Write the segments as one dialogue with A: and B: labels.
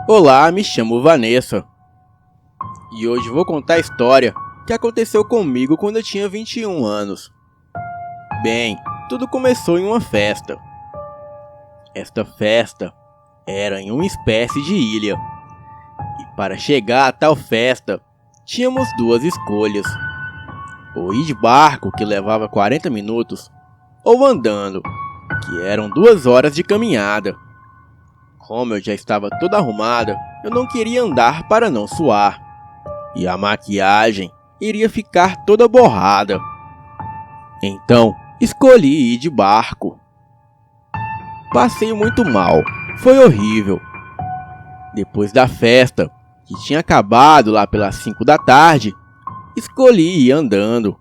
A: Olá, me chamo Vanessa e hoje vou contar a história que aconteceu comigo quando eu tinha 21 anos. Bem, tudo começou em uma festa. Esta festa era em uma espécie de ilha e para chegar a tal festa tínhamos duas escolhas: ou ir de barco, que levava 40 minutos, ou andando, que eram 2 horas de caminhada. Como eu já estava toda arrumada, eu não queria andar para não suar, e a maquiagem iria ficar toda borrada. Então, escolhi ir de barco. Passei muito mal, foi horrível. Depois da festa, que tinha acabado lá pelas 5 da tarde, escolhi ir andando,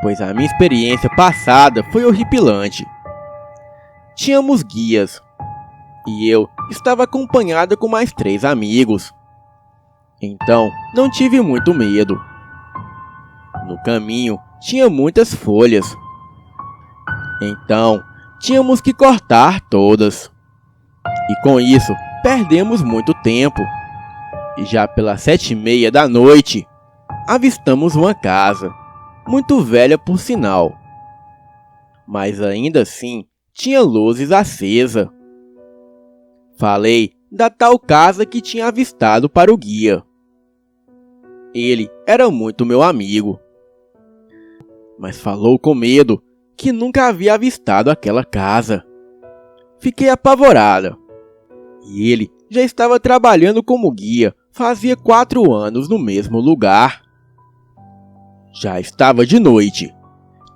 A: pois a minha experiência passada foi horripilante. Tínhamos guias, e eu estava acompanhada com mais 3 amigos. Então, não tive muito medo. No caminho, tinha muitas folhas. Então, tínhamos que cortar todas. E com isso, perdemos muito tempo. E já pelas 7:30 da noite, avistamos uma casa, muito velha por sinal. Mas ainda assim, tinha luzes acesas. Falei da tal casa que tinha avistado para o guia. Ele era muito meu amigo, mas falou com medo que nunca havia avistado aquela casa. Fiquei apavorada. E ele já estava trabalhando como guia fazia 4 anos no mesmo lugar. Já estava de noite,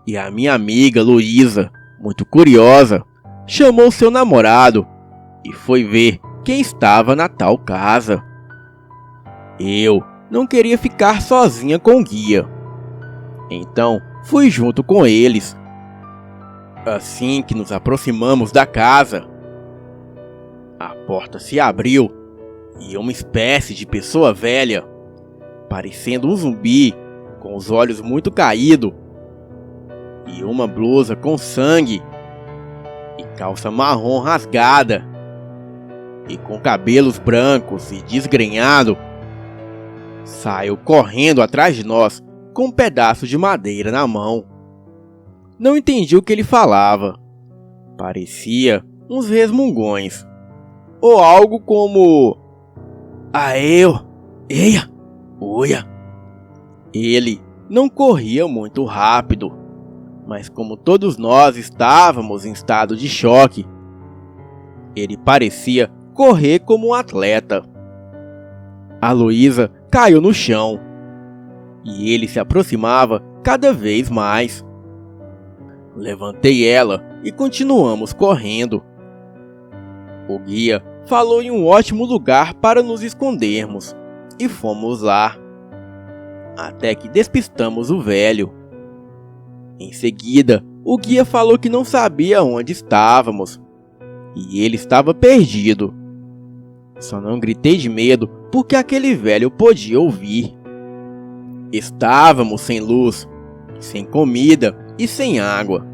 A: e a minha amiga Luísa, muito curiosa, chamou seu namorado e foi ver quem estava na tal casa. Eu não queria ficar sozinha com o guia, então fui junto com eles. Assim que nos aproximamos da casa, a porta se abriu e uma espécie de pessoa velha, parecendo um zumbi, com os olhos muito caídos, e uma blusa com sangue, e calça marrom rasgada, e com cabelos brancos e desgrenhado, saiu correndo atrás de nós com um pedaço de madeira na mão. Não entendi o que ele falava. Parecia uns resmungões, ou algo como: "Aeu, eia, uia". Ele não corria muito rápido, mas como todos nós estávamos em estado de choque, ele parecia correr como um atleta. A Luísa caiu no chão, e ele se aproximava cada vez mais. Levantei ela e continuamos correndo. O guia falou em um ótimo lugar para nos escondermos, e fomos lá, até que despistamos o velho. Em seguida, o guia falou que não sabia onde estávamos, e ele estava perdido. Só não gritei de medo porque aquele velho podia ouvir. Estávamos sem luz, sem comida e sem água,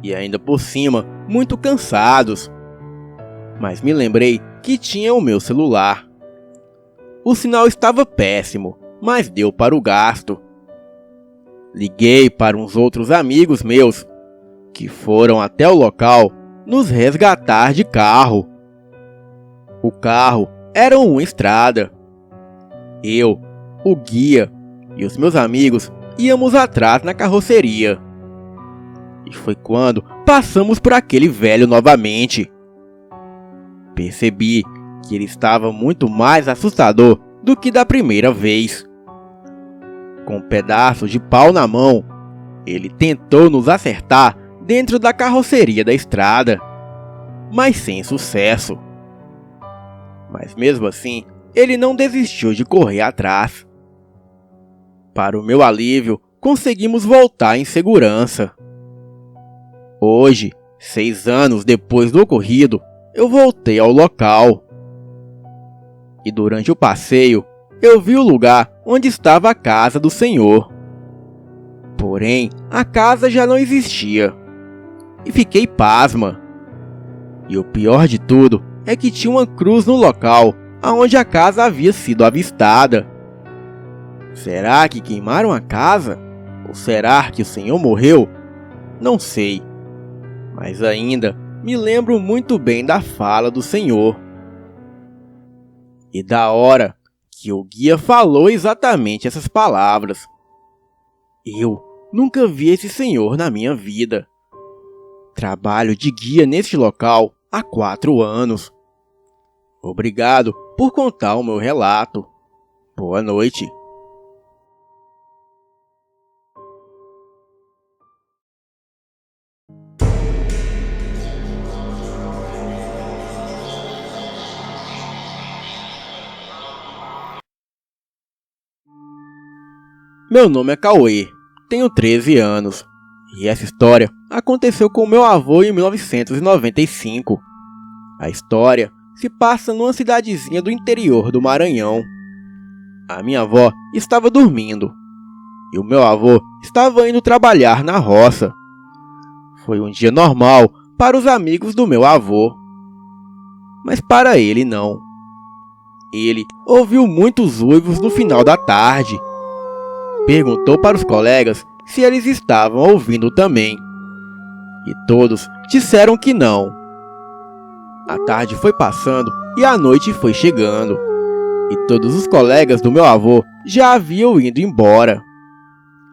A: e ainda por cima muito cansados. Mas me lembrei que tinha o meu celular. O sinal estava péssimo, mas deu para o gasto. Liguei para uns outros amigos meus, que foram até o local nos resgatar de carro. O carro era uma estrada. Eu, o guia e os meus amigos íamos atrás na carroceria. E foi quando passamos por aquele velho novamente. Percebi que ele estava muito mais assustador do que da primeira vez. Com um pedaço de pau na mão, ele tentou nos acertar dentro da carroceria da estrada, mas sem sucesso. Mas mesmo assim, ele não desistiu de correr atrás. Para o meu alívio, conseguimos voltar em segurança. Hoje, 6 anos depois do ocorrido, eu voltei ao local. E durante o passeio, eu vi o lugar onde estava a casa do senhor. Porém, a casa já não existia. E fiquei pasma. E o pior de tudo é que tinha uma cruz no local aonde a casa havia sido avistada. Será que queimaram a casa? Ou será que o senhor morreu? Não sei, mas ainda me lembro muito bem da fala do senhor. E da hora que o guia falou exatamente essas palavras. Eu nunca vi esse senhor na minha vida. Trabalho de guia neste local há 4 anos. Obrigado por contar o meu relato. Boa noite. Meu nome é Cauê, tenho 13 anos, e essa história aconteceu com meu avô em 1995. A história se passa numa cidadezinha do interior do Maranhão. A minha avó estava dormindo, e o meu avô estava indo trabalhar na roça. Foi um dia normal para os amigos do meu avô, mas para ele não. Ele ouviu muitos uivos no final da tarde. Perguntou para os colegas se eles estavam ouvindo também, e todos disseram que não. A tarde foi passando e a noite foi chegando, e todos os colegas do meu avô já haviam ido embora.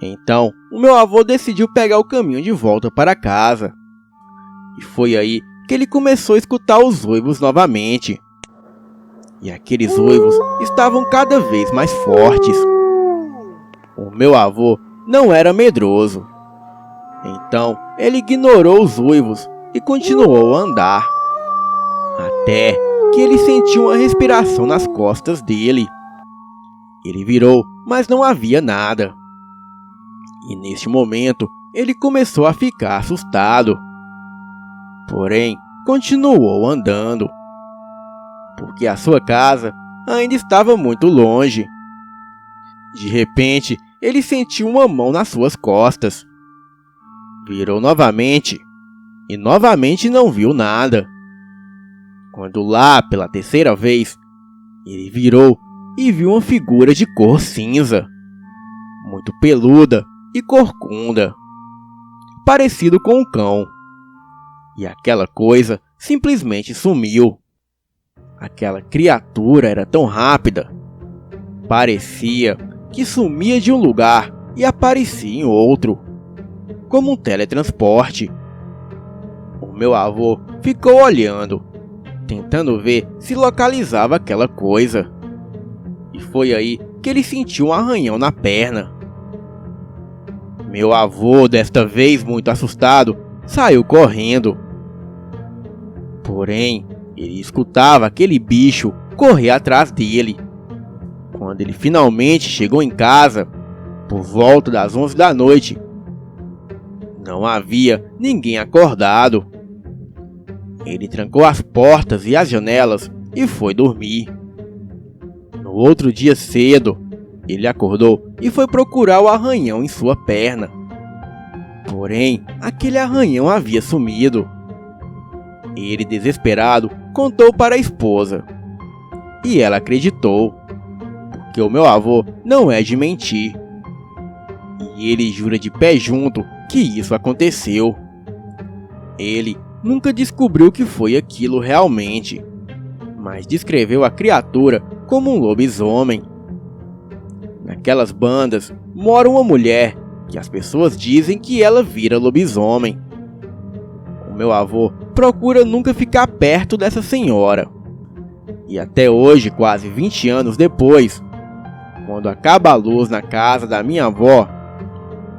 A: Então, o meu avô decidiu pegar o caminho de volta para casa. E foi aí que ele começou a escutar os uivos novamente. E aqueles uivos estavam cada vez mais fortes. O meu avô não era medroso. Então, ele ignorou os uivos e continuou a andar. Até que ele sentiu uma respiração nas costas dele. Ele virou, mas não havia nada. E neste momento, ele começou a ficar assustado. Porém, continuou andando, porque a sua casa ainda estava muito longe. De repente, ele sentiu uma mão nas suas costas. Virou novamente, e novamente não viu nada. Quando lá, pela terceira vez, ele virou e viu uma figura de cor cinza, muito peluda e corcunda, parecido com um cão. E aquela coisa simplesmente sumiu. Aquela criatura era tão rápida. Parecia que sumia de um lugar e aparecia em outro, como um teletransporte. O meu avô ficou olhando, tentando ver se localizava aquela coisa. E foi aí que ele sentiu um arranhão na perna. Meu avô, desta vez muito assustado, saiu correndo. Porém, ele escutava aquele bicho correr atrás dele. Quando ele finalmente chegou em casa, por volta das 11 da noite, não havia ninguém acordado. Ele trancou as portas e as janelas e foi dormir. No outro dia cedo, ele acordou e foi procurar o arranhão em sua perna. Porém, aquele arranhão havia sumido. Ele, desesperado, contou para a esposa. E ela acreditou, porque o meu avô não é de mentir. E ele jura de pé junto que isso aconteceu. Ele nunca descobriu o que foi aquilo realmente, mas descreveu a criatura como um lobisomem. Naquelas bandas mora uma mulher que as pessoas dizem que ela vira lobisomem. O meu avô procura nunca ficar perto dessa senhora. E até hoje, quase 20 anos depois, quando acaba a luz na casa da minha avó,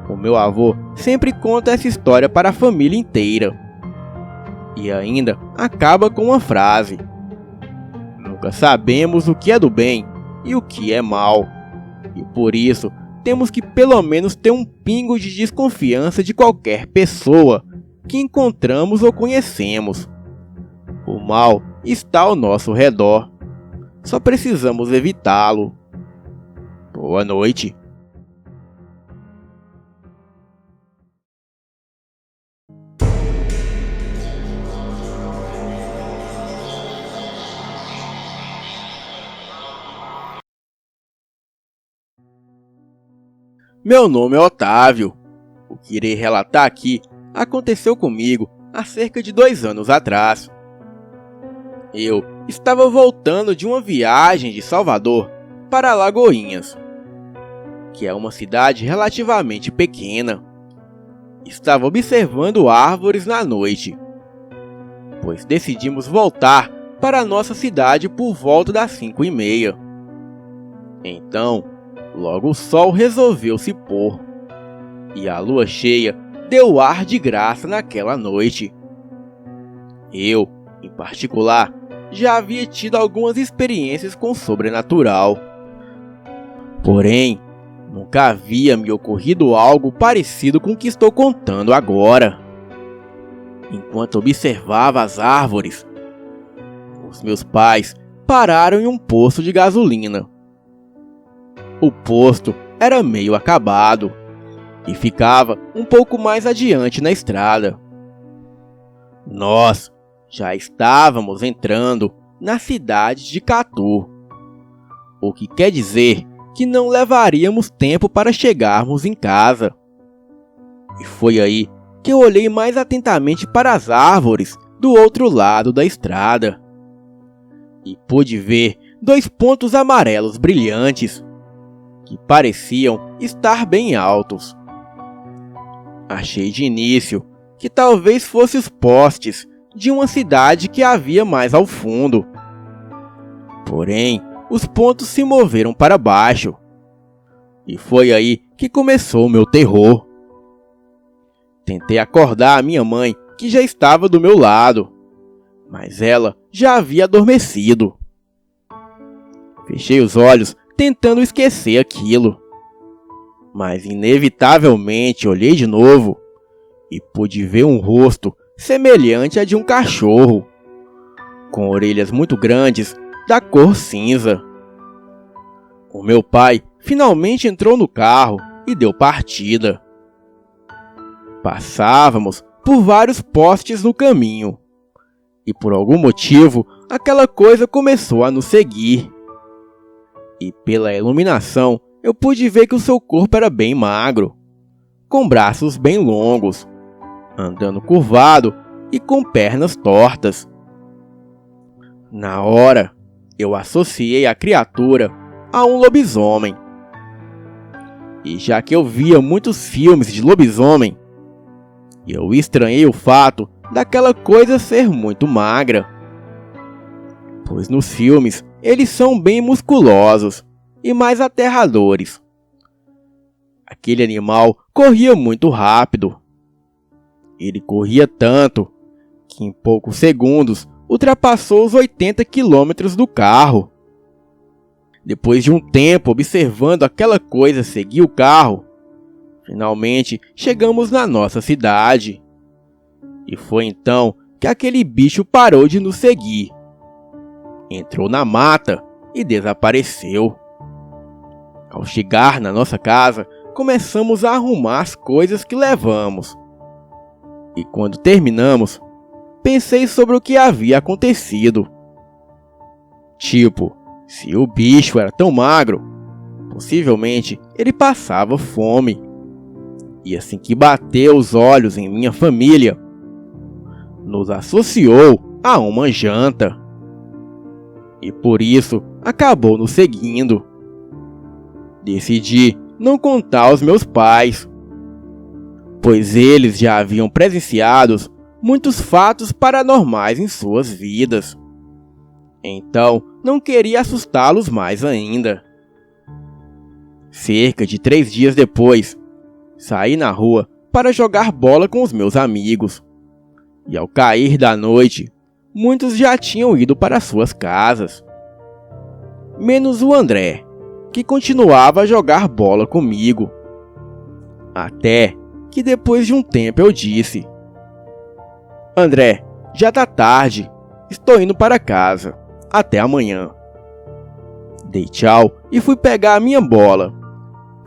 A: o meu avô sempre conta essa história para a família inteira. E ainda acaba com uma frase: nunca sabemos o que é do bem e o que é mal. E por isso, temos que pelo menos ter um pingo de desconfiança de qualquer pessoa que encontramos ou conhecemos. O mal está ao nosso redor. Só precisamos evitá-lo. Boa noite. Meu nome é Otávio. O que irei relatar aqui aconteceu comigo há cerca de 2 anos atrás. Eu estava voltando de uma viagem de Salvador para Alagoinhas, que é uma cidade relativamente pequena. Estava observando árvores na noite, pois decidimos voltar para nossa cidade por volta das 5h30. Então, logo o sol resolveu se pôr, e a lua cheia deu ar de graça naquela noite. Eu, em particular, já havia tido algumas experiências com o sobrenatural. Porém, nunca havia me ocorrido algo parecido com o que estou contando agora. Enquanto observava as árvores, os meus pais pararam em um posto de gasolina. O posto era meio acabado e ficava um pouco mais adiante na estrada. Nós já estávamos entrando na cidade de Catu, o que quer dizer que não levaríamos tempo para chegarmos em casa. E foi aí que eu olhei mais atentamente para as árvores do outro lado da estrada e pude ver 2 pontos amarelos brilhantes que pareciam estar bem altos. Achei de início que talvez fossem os postes de uma cidade que havia mais ao fundo. Porém, os pontos se moveram para baixo. E foi aí que começou o meu terror. Tentei acordar a minha mãe, que já estava do meu lado, mas ela já havia adormecido. Fechei os olhos tentando esquecer aquilo, mas inevitavelmente olhei de novo e pude ver um rosto semelhante a de um cachorro, com orelhas muito grandes, da cor cinza. O meu pai finalmente entrou no carro e deu partida. Passávamos por vários postes no caminho, e por algum motivo aquela coisa começou a nos seguir. E pela iluminação eu pude ver que o seu corpo era bem magro, com braços bem longos, andando curvado e com pernas tortas. Na hora, eu associei a criatura a um lobisomem. E já que eu via muitos filmes de lobisomem, eu estranhei o fato daquela coisa ser muito magra, pois nos filmes eles são bem musculosos e mais aterradores. Aquele animal corria muito rápido. Ele corria tanto que em poucos segundos ultrapassou os 80 km do carro. Depois de um tempo observando aquela coisa seguir o carro, finalmente chegamos na nossa cidade. E foi então que aquele bicho parou de nos seguir. Entrou na mata e desapareceu. Ao chegar na nossa casa, começamos a arrumar as coisas que levamos. E quando terminamos, pensei sobre o que havia acontecido. Tipo, se o bicho era tão magro, possivelmente ele passava fome. E assim que bateu os olhos em minha família, nos associou a uma janta. E por isso acabou nos seguindo. Decidi não contar aos meus pais, pois eles já haviam presenciado muitos fatos paranormais em suas vidas. Então não queria assustá-los mais ainda. Cerca de 3 dias depois, saí na rua para jogar bola com os meus amigos. E ao cair da noite, muitos já tinham ido para suas casas. Menos o André, que continuava a jogar bola comigo. Até que depois de um tempo eu disse: André, já tá tarde, estou indo para casa, até amanhã. Dei tchau e fui pegar a minha bola,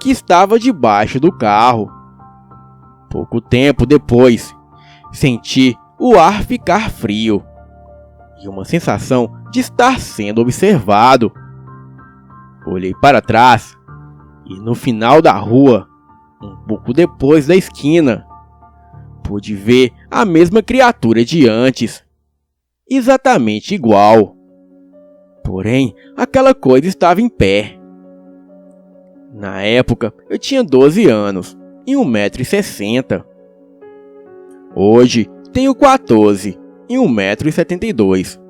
A: que estava debaixo do carro. Pouco tempo depois, senti o ar ficar frio e uma sensação de estar sendo observado. Olhei para trás e no final da rua Um pouco depois da esquina, pude ver a mesma criatura de antes, exatamente igual. Porém, aquela coisa estava em pé. Na época, eu tinha 12 anos e 1,60 m. Hoje, tenho 14 e 1,72 m.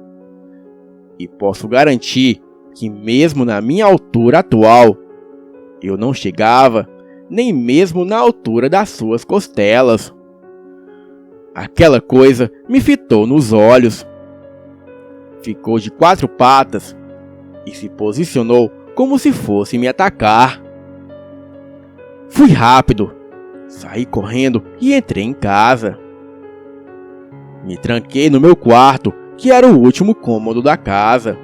A: E posso garantir que mesmo na minha altura atual, eu não chegava nem mesmo na altura das suas costelas. Aquela coisa me fitou nos olhos. Ficou de 4 patas e se posicionou como se fosse me atacar. Fui rápido, saí correndo e entrei em casa. Me tranquei no meu quarto, que era o último cômodo da casa.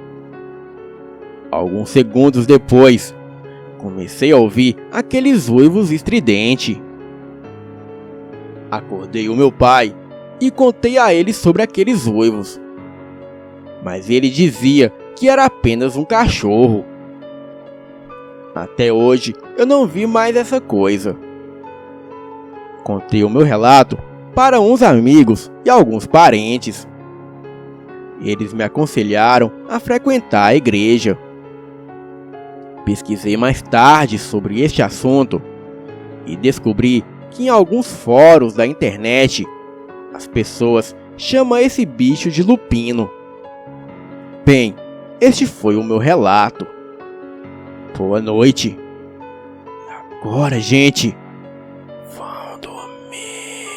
A: Alguns segundos depois, comecei a ouvir aqueles uivos estridentes. Acordei o meu pai e contei a ele sobre aqueles uivos. Mas ele dizia que era apenas um cachorro. Até hoje eu não vi mais essa coisa. Contei o meu relato para uns amigos e alguns parentes. Eles me aconselharam a frequentar a igreja. Pesquisei mais tarde sobre este assunto e descobri que em alguns fóruns da internet as pessoas chamam esse bicho de lupino. Bem, este foi o meu relato. Boa noite. Agora, gente, vão dormir.